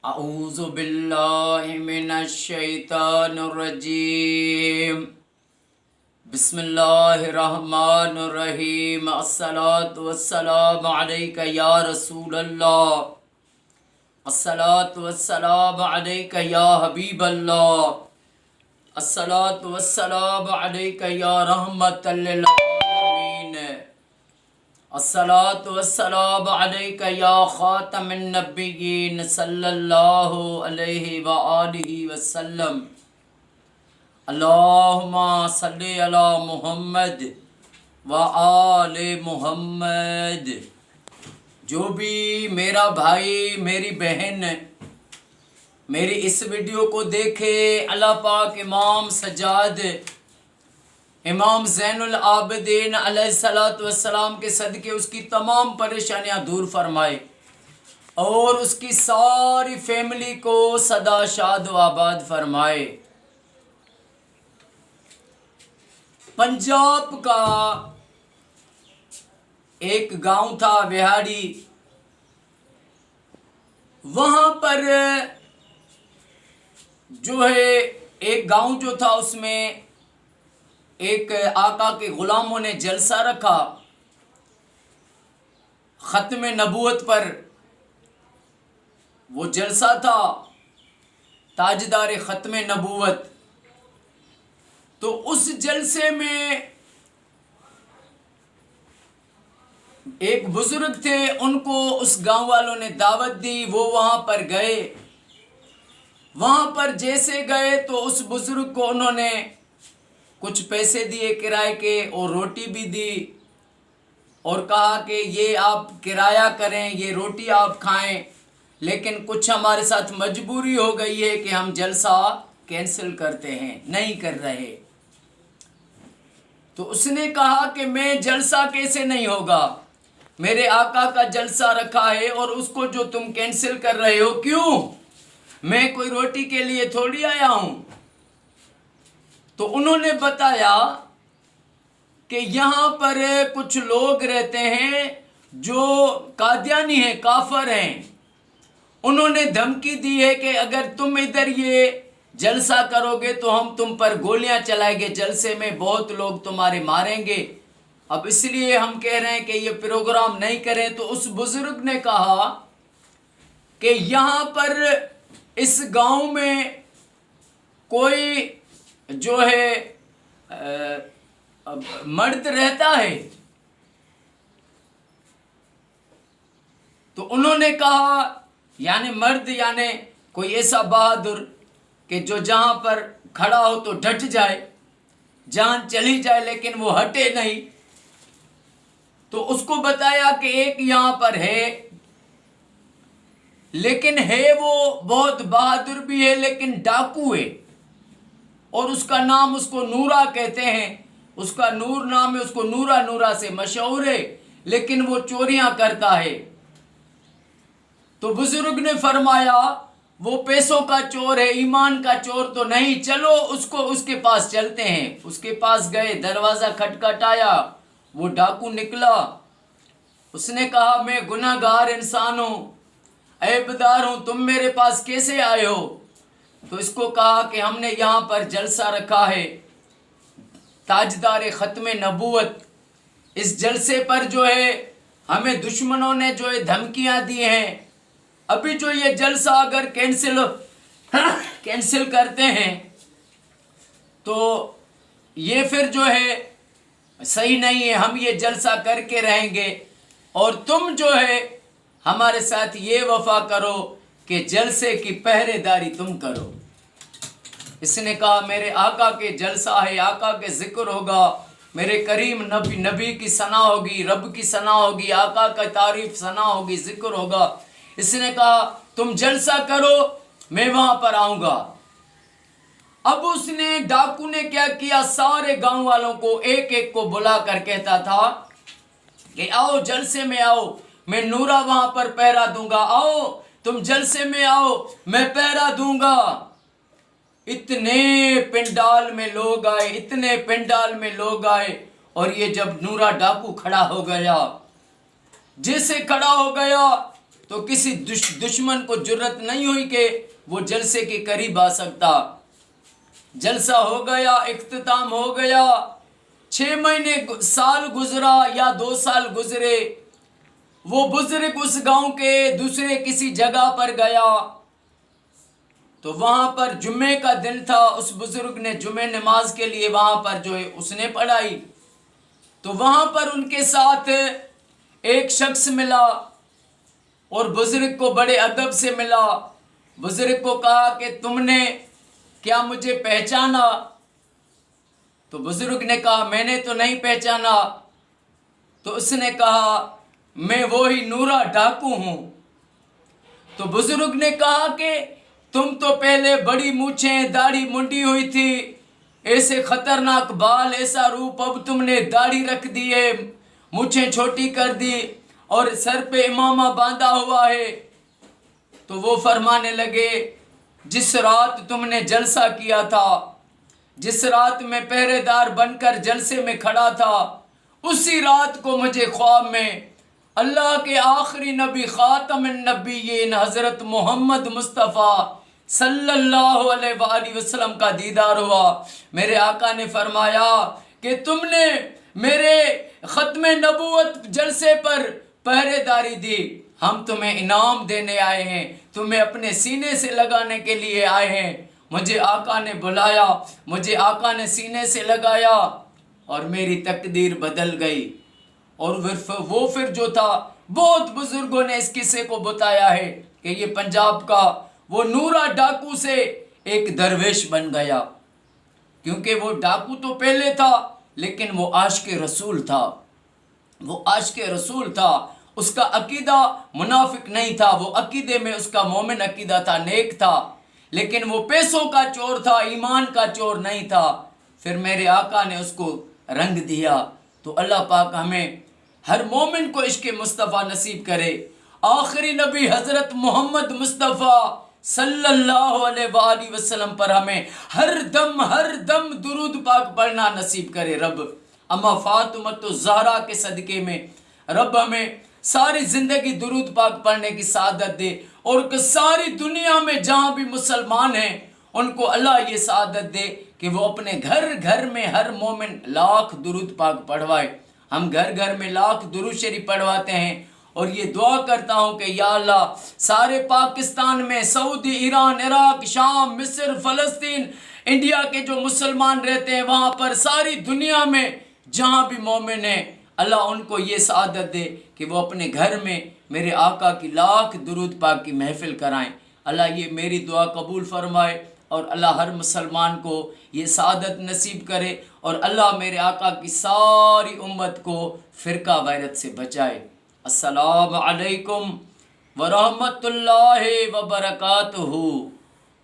اعوذ باللہ من الشیطان الرجیم بسم اللہ الرحمن الرحیم الصلاۃ والسلام علیک یا رسول اللہ الصلاۃ والسلام علیک یا حبیب اللہ الصلاۃ والسلام علیک یا رحمت للعالمین الصلاۃ والسلام علیک یا خاتم النبیین صلی اللہ علیہ وآلہ وسلم اللہم صلی علی محمد وآل محمد۔ جو بھی میرا بھائی میری بہن میری اس ویڈیو کو دیکھے، اللہ پاک امام سجاد امام زین العابدین علیہ السلام کے صدقے اس کی تمام پریشانیاں دور فرمائے اور اس کی ساری فیملی کو سدا شاد و آباد فرمائے۔ پنجاب کا ایک گاؤں تھا وہاڑی، وہاں پر جو ہے ایک گاؤں جو تھا اس میں ایک آقا کے غلاموں نے جلسہ رکھا ختم نبوت پر۔ وہ جلسہ تھا تاجدار ختم نبوت۔ تو اس جلسے میں ایک بزرگ تھے، ان کو اس گاؤں والوں نے دعوت دی، وہ وہاں پر گئے۔ وہاں پر جیسے گئے تو اس بزرگ کو انہوں نے کچھ پیسے دیے کرائے کے اور روٹی بھی دی اور کہا کہ یہ آپ کرایہ کریں، یہ روٹی آپ کھائیں، لیکن کچھ ہمارے ساتھ مجبوری ہو گئی ہے کہ ہم جلسہ کینسل کرتے ہیں، نہیں کر رہے۔ تو اس نے کہا کہ میں جلسہ کیسے نہیں ہوگا، میرے آقا کا جلسہ رکھا ہے اور اس کو جو تم کینسل کر رہے ہو، کیوں؟ میں کوئی روٹی کے لیے تھوڑی آیا ہوں۔ تو انہوں نے بتایا کہ یہاں پر کچھ لوگ رہتے ہیں جو قادیانی ہیں، کافر ہیں۔ انہوں نے دھمکی دی ہے کہ اگر تم ادھر یہ جلسہ کرو گے تو ہم تم پر گولیاں چلائیں گے، جلسے میں بہت لوگ تمہارے ماریں گے، اب اس لیے ہم کہہ رہے ہیں کہ یہ پروگرام نہیں کریں۔ تو اس بزرگ نے کہا کہ یہاں پر اس گاؤں میں کوئی جو ہے مرد رہتا ہے؟ تو انہوں نے کہا یعنی مرد یعنی کوئی ایسا بہادر کہ جو جہاں پر کھڑا ہو تو ڈٹ جائے، جان چلی جائے لیکن وہ ہٹے نہیں۔ تو اس کو بتایا کہ ایک یہاں پر ہے، لیکن ہے وہ بہت بہادر بھی ہے لیکن ڈاکو ہے، اور اس کا نام اس کو نورا کہتے ہیں، اس کا نور نام ہے، اس کو نورا سے مشہور ہے، لیکن وہ چوریاں کرتا ہے۔ تو بزرگ نے فرمایا وہ پیسوں کا چور ہے، ایمان کا چور تو نہیں، چلو اس کے پاس چلتے ہیں۔ اس کے پاس گئے، دروازہ کھٹکھٹایا، وہ ڈاکو نکلا۔ اس نے کہا میں گناہ گار انسان ہوں، عیبدار ہوں، تم میرے پاس کیسے آئے ہو؟ تو اس کو کہا کہ ہم نے یہاں پر جلسہ رکھا ہے تاجدار ختم نبوت، اس جلسے پر جو ہے ہمیں دشمنوں نے جو ہے دھمکیاں دی ہیں، ابھی جو یہ جلسہ اگر کینسل کرتے ہیں تو یہ پھر جو ہے صحیح نہیں ہے، ہم یہ جلسہ کر کے رہیں گے، اور تم جو ہے ہمارے ساتھ یہ وفا کرو کہ جلسے کی پہرے داری تم کرو۔ اس نے کہا میرے آقا کے جلسہ ہے، آقا کے ذکر ہوگا، میرے کریم نبی کی ثنا ہوگی، رب کی ثنا ہوگی، آقا کا تعریف ثنا ہوگی، ذکر ہوگا۔ اس نے کہا تم جلسہ کرو، میں وہاں پر آؤں گا۔ اب اس نے ڈاکو نے کیا کیا، سارے گاؤں والوں کو ایک ایک کو بلا کر کہتا تھا کہ آؤ جلسے میں آؤ، میں نورا وہاں پر پہرا دوں گا، آؤ تم جلسے میں آؤ، میں پہرا دوں گا۔ اتنے پنڈال میں لوگ آئے، اور یہ جب نورا ڈاکو کھڑا ہو گیا، جیسے کھڑا ہو گیا تو کسی دشمن کو جرت نہیں ہوئی کہ وہ جلسے کے قریب آ سکتا۔ جلسہ ہو گیا، اختتام ہو گیا، 6 مہینے سال گزرا یا 2 سال گزرے، وہ بزرگ اس گاؤں کے دوسرے کسی جگہ پر گیا تو وہاں پر جمعے کا دن تھا۔ اس بزرگ نے جمعہ نماز کے لیے وہاں پر جو ہے اس نے پڑھائی، تو وہاں پر ان کے ساتھ ایک شخص ملا اور بزرگ کو بڑے ادب سے ملا۔ بزرگ کو کہا کہ تم نے کیا مجھے پہچانا؟ تو بزرگ نے کہا میں نے تو نہیں پہچانا۔ تو اس نے کہا میں وہی نورا ڈاکو ہوں۔ تو بزرگ نے کہا کہ تم تو پہلے بڑی مونچھیں داڑھی منڈی ہوئی تھی، ایسے خطرناک بال، ایسا روپ، اب تم نے داڑھی رکھ دی ہے، مونچھیں چھوٹی کر دی اور سر پہ امامہ باندھا ہوا ہے۔ تو وہ فرمانے لگے جس رات تم نے جلسہ کیا تھا، جس رات میں پہرے دار بن کر جلسے میں کھڑا تھا، اسی رات کو مجھے خواب میں اللہ کے آخری نبی خاتم النبیین حضرت محمد مصطفیٰ صلی اللہ علیہ وآلہ وسلم کا دیدار ہوا۔ میرے آقا نے فرمایا کہ تم نے میرے ختم نبوت جلسے پر پہرے داری دی، ہم تمہیں انعام دینے آئے ہیں، تمہیں اپنے سینے سے لگانے کے لیے آئے ہیں۔ مجھے آقا نے بلایا، مجھے آقا نے سینے سے لگایا اور میری تقدیر بدل گئی۔ اور وہ پھر جو تھا، بہت بزرگوں نے اس قصے کو بتایا ہے کہ یہ پنجاب کا وہ نورا ڈاکو سے ایک درویش بن گیا، کیونکہ وہ ڈاکو تو پہلے تھا لیکن وہ عاشق رسول تھا، وہ عاشق رسول تھا، اس کا عقیدہ منافق نہیں تھا، وہ عقیدے میں اس کا مومن عقیدہ تھا، نیک تھا، لیکن وہ پیسوں کا چور تھا، ایمان کا چور نہیں تھا۔ پھر میرے آقا نے اس کو رنگ دیا۔ تو اللہ پاک ہمیں ہر مومن کو عشق مصطفیٰ نصیب کرے، آخری نبی حضرت محمد مصطفیٰ صلی اللہ علیہ وآلہ وسلم پر ہمیں ہر دم درود پاک پڑھنا نصیب کرے رب۔ اما فاطمۃ الزہرا کے صدقے میں رب ہمیں ساری زندگی درود پاک پڑھنے کی سعادت دے، اور ساری دنیا میں جہاں بھی مسلمان ہیں ان کو اللہ یہ سعادت دے کہ وہ اپنے گھر میں ہر مومن لاکھ درود پاک پڑھوائے۔ ہم گھر میں لاکھ درود شریف پڑھواتے ہیں، اور یہ دعا کرتا ہوں کہ یا اللہ سارے پاکستان میں، سعودی، ایران، عراق، شام، مصر، فلسطین، انڈیا کے جو مسلمان رہتے ہیں وہاں پر، ساری دنیا میں جہاں بھی مومن ہیں، اللہ ان کو یہ سعادت دے کہ وہ اپنے گھر میں میرے آقا کی لاکھ درود پاک کی محفل کرائیں۔ اللہ یہ میری دعا قبول فرمائے، اور اللہ ہر مسلمان کو یہ سعادت نصیب کرے، اور اللہ میرے آقا کی ساری امت کو فرقہ ویرت سے بچائے۔ السلام علیکم ورحمۃ اللہ وبرکاتہ۔